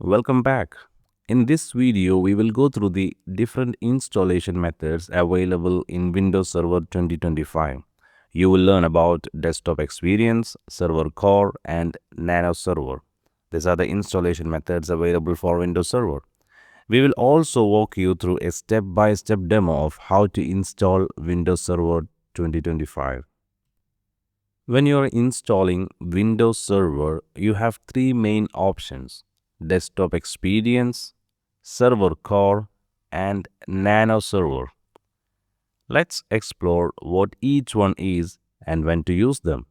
Welcome back. In this video, we will go through the different installation methods available in Windows Server 2025. You will learn about desktop experience, server core, and Nano Server. These are the installation methods available for Windows Server. We will also walk you through a step-by-step demo of how to install Windows Server 2025. When you are installing Windows Server, you have three main options: Desktop Experience, Server Core, and Nano Server. Let's explore what each one is and when to use them.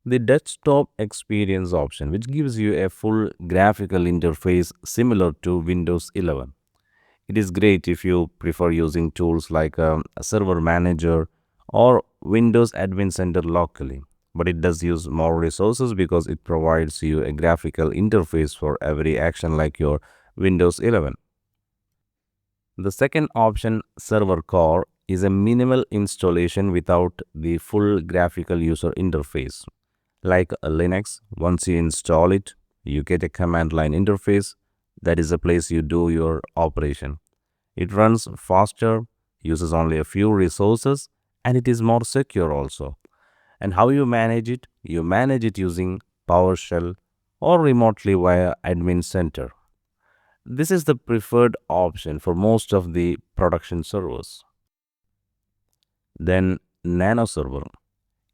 The Desktop Experience option, which gives you a full graphical interface similar to Windows 11. It is great if you prefer using tools like a Server Manager or Windows Admin Center locally, but it does use more resources because it provides you a graphical interface for every action like your Windows 11. The second option, Server Core, is a minimal installation without the full graphical user interface. Like a Linux, once you install it, you get a command line interface. That is the place you do your operation. It runs faster, uses only a few resources, and it is more secure also. And how you manage it? You manage it using PowerShell or remotely via Admin Center. This is the preferred option for most of the production servers. Then Nano Server.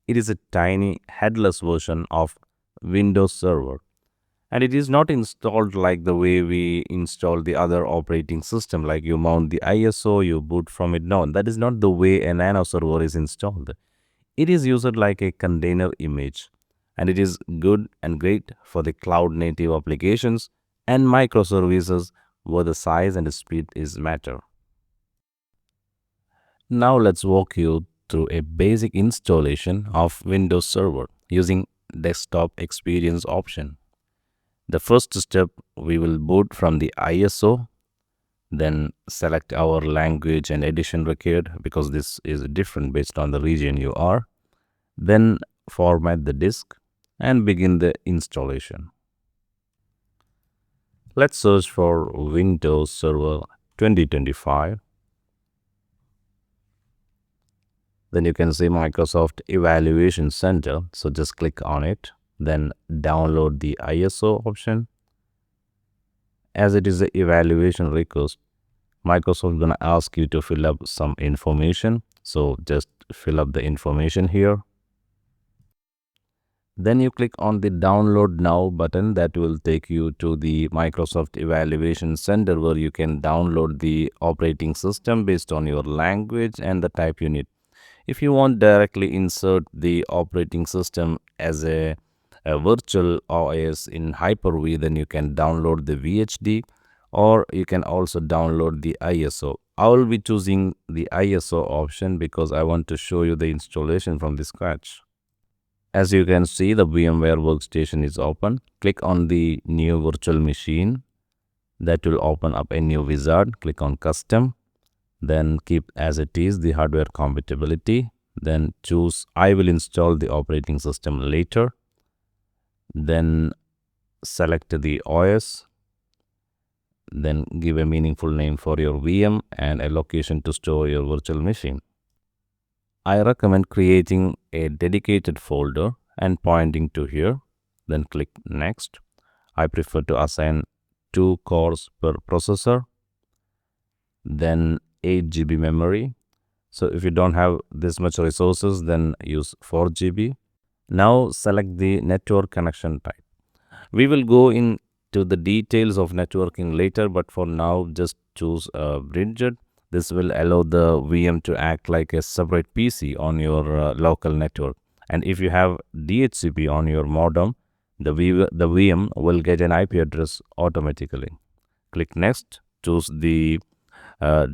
It is a tiny headless version of Windows Server, and it is not installed like the way we install the other operating system, like you mount the ISO, you boot from it. No, that is not the way a Nano Server is installed. It is used like a container image, and it is good and great for the cloud native applications and microservices where the size and speed is matter. Now let's walk you through a basic installation of Windows Server using Desktop Experience option. The first step, we will boot from the ISO, then select our language and edition required because this is different based on the region you are. Then format the disk and begin the installation. Let's search for Windows Server 2025. Then you can see Microsoft Evaluation Center. So just click on it. Then download the ISO option. As it is an evaluation request, Microsoft is going to ask you to fill up some information. So just fill up the information here. Then you click on the Download Now button. That will take you to the Microsoft Evaluation Center where you can download the operating system based on your language and the type you need. If you want directly insert the operating system as a virtual OS in Hyper-V, then you can download the VHD or you can also download the ISO. I will be choosing the ISO option because I want to show you the installation from the scratch. As you can see, the VMware Workstation is open. Click on the new virtual machine. That will open up a new wizard. Click on Custom. Then keep as it is the hardware compatibility. Then choose I will install the operating system later. Then select the OS. Then give a meaningful name for your VM and a location to store your virtual machine. I recommend creating a dedicated folder and pointing to here. Then click Next. I prefer to assign 2 cores per processor. Then 8 GB memory. So if you don't have this much resources, then use 4 GB. Now select the network connection type. We will go into the details of networking later, but for now just choose bridged. This will allow the VM to act like a separate PC on your local network. And if you have DHCP on your modem, the VM will get an IP address automatically. Click Next. Choose the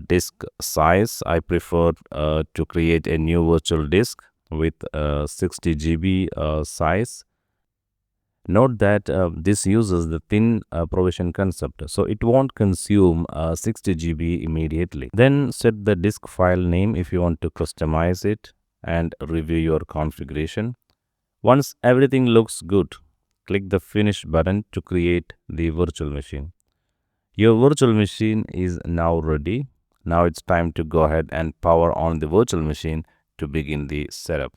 disk size. I prefer to create a new virtual disk with 60 GB size. Note that this uses the thin provision concept, so it won't consume 60 GB immediately. Then set the disk file name if you want to customize it and review your configuration. Once everything looks good, click the Finish button to create the virtual machine. Your virtual machine is now ready. Now it's time to go ahead and power on the virtual machine to begin the setup.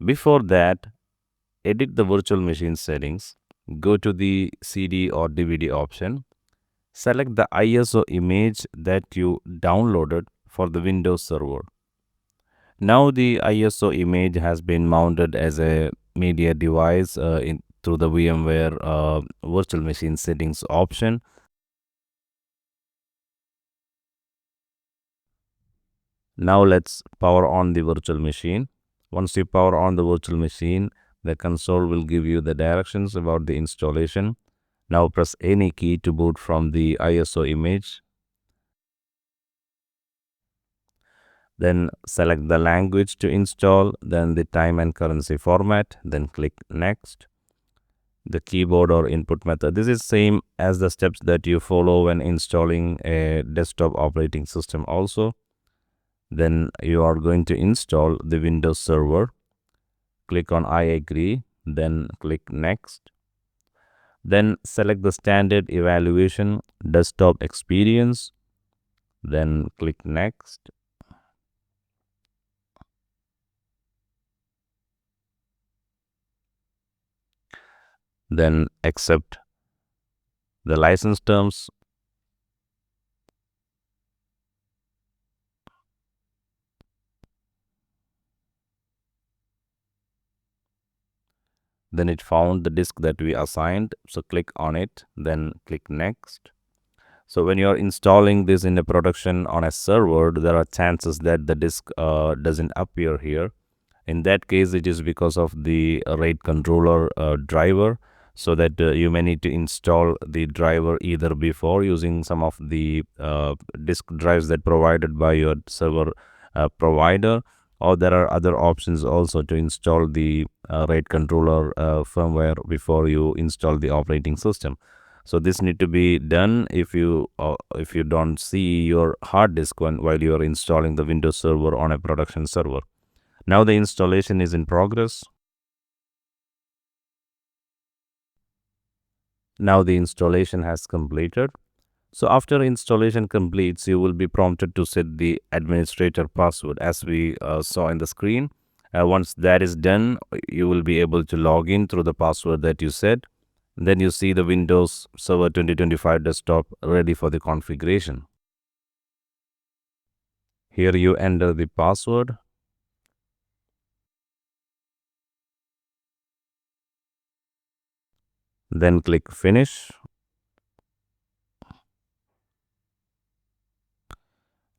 Before that, edit the virtual machine settings. Go to the CD or DVD option. Select the ISO image that you downloaded for the Windows Server. Now the ISO image has been mounted as a media device through the VMware virtual machine settings option. Now let's power on the virtual machine. Once you power on the virtual machine, the console will give you the directions about the installation. Now press any key to boot from the ISO image. Then select the language to install, then the time and currency format, then click next. The keyboard or input method. This is same as the steps that you follow when installing a desktop operating system also. Then you are going to install the Windows Server. Click on I agree, then click next. Then select the standard evaluation desktop experience, then click next. Then accept the license terms. Then it found the disk that we assigned, so click on it, then click next. So when you are installing this in a production on a server, there are chances that the disk doesn't appear here. In that case, it is because of the RAID controller driver, so that you may need to install the driver either before using some of the disk drives that provided by your server provider, or there are other options also to install the RAID controller firmware before you install the operating system. So this need to be done if you don't see your hard disk while you are installing the Windows Server on a production server. Now the installation is in progress. Now the installation has completed. So after installation completes, you will be prompted to set the administrator password as we saw in the screen. Once that is done, you will be able to log in through the password that you set. Then you see the Windows Server 2025 desktop ready for the configuration. Here you enter the password. Then click Finish.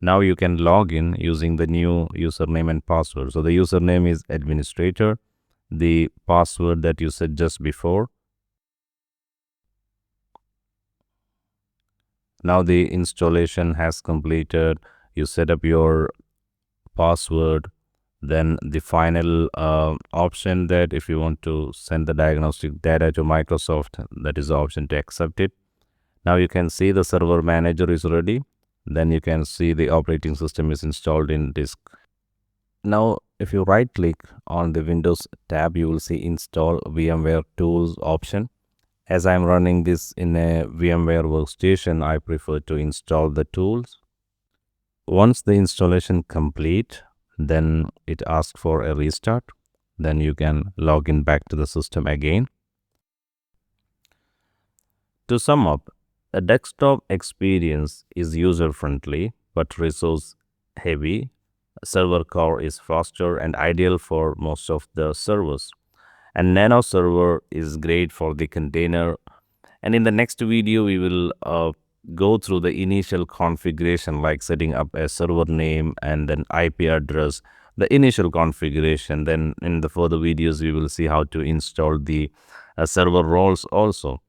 Now you can log in using the new username and password. So the username is administrator, the password that you set just before. Now the installation has completed. You set up your password. Then the final option that if you want to send the diagnostic data to Microsoft, that is the option to accept it. Now you can see the server manager is ready. Then you can see the operating system is installed in disk. Now if you right click on the Windows tab, you will see install VMware tools option. As I'm running this in a VMware Workstation, I prefer to install the tools. Once the installation complete, then it asks for a restart. Then you can log in back to the system again. To sum up, a desktop experience is user-friendly but resource-heavy. Server core is faster and ideal for most of the servers. And Nano Server is great for the container. And in the next video, we will go through the initial configuration, like setting up a server name and then IP address, the initial configuration. Then in the further videos, we will see how to install the server roles also.